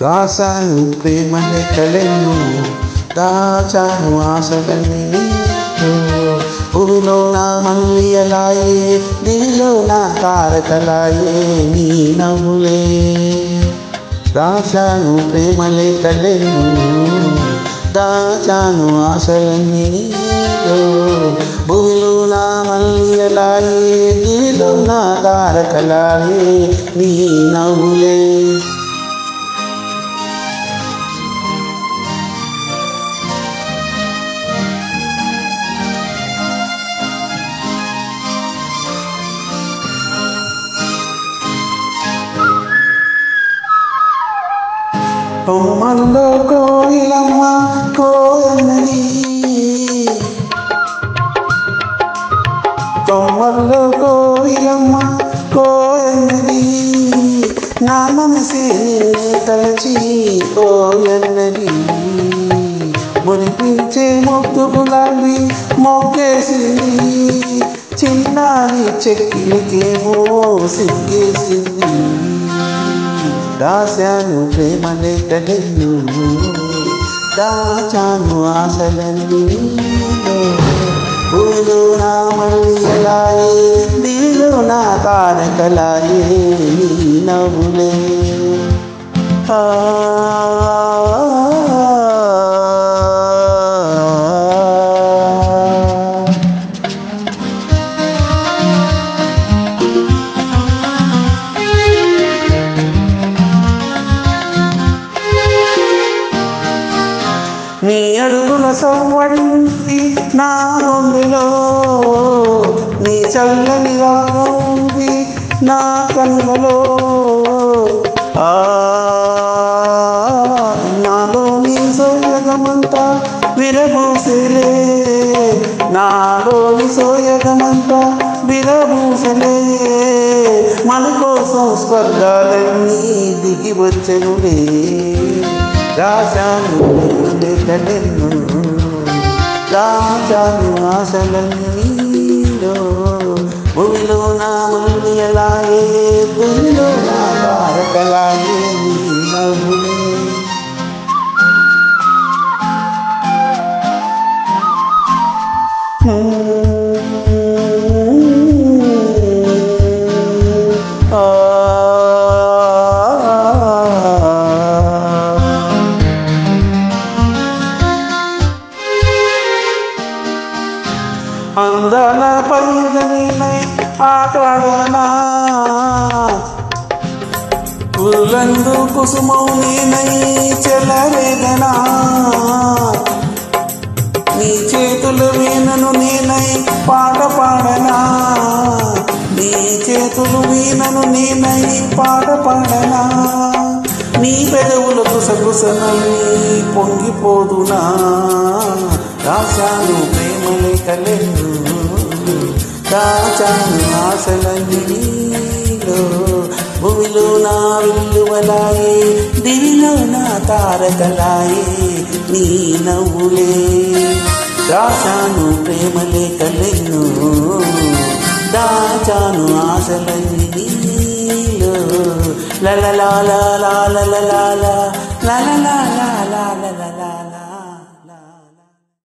రాసాను ప్రేమ లెక్కలెన్నో, దాచాను ఆశలన్నీ భూమిలో నా మల్లియలాయే, నీలో నా తారకలాయే నీ నవ్వులే. రాసాను ప్రేమ లెక్కలెన్నో, దాచాను ఆశలన్నీ భూమిలో నా మల్లియలాయే, నీలో నా తారకలాయే నీ నవ్వులే. కొమ్మల్లో కోయిలమ్మ కోయన్నది, కొమ్మల్లో కోయిలమ్మ కోయన్నది, నా మనసే నిన్నే తలచి కోయన్నది. మురిపించే మొక్కు గులాబీ మొక్కేసింది, చిన్నారి చెక్కిలికేమో సిగ్గేసింది. దాచాను ప్రేమ లెక్కలెన్నో, దాచాను ఆశలన్నీ భూమిలో నా మల్లియలాయే, నీలో నా తారకలాయే నీ నవ్వులే. నీ అడుగుల సవ్వడి నా గుండెలో, నీ చల్లని రాగంది నా కన్నులలో. నాలో నీ సోయగమంతా విరబూసలే, నాలో నీ సోయగమంతా విరబూసలే. మన కోసం స్వర్గాలన్నీ దిగి వచ్చనులే. రాశాను లెక్కలెన్నో, దాచాను ఆశలన్నీలో భూమిలో నా మల్లియలాయే, భూమిలో నా తారకలాయే నీ నవ్వులే. అందాల పైదనై ఆటాడనా, పుల్లందు కుసుమౌ నేనై చెలరేగనా. నీ చేతుల వీణను నేనై పాట పాడనా, నీ చేతులు వీణను నేనై పాట పాడనా. నీ పెదవుల గుసగుసనని పొంగిపోదునా. రాశాను ప్రేమ లెక్కలెన్నో, దాచాను ఆశలన్నీలో భూమిలో నా విల్లువలాయే, దివిలో నా తారకలాయే నీ నవ్వులే. రాశాను ప్రేమ లెక్కలెన్నో, దాచాను ఆశలన్నీలో. లా లా లా లా లా లా లా లా లా లా లా లా లా లా లా లా.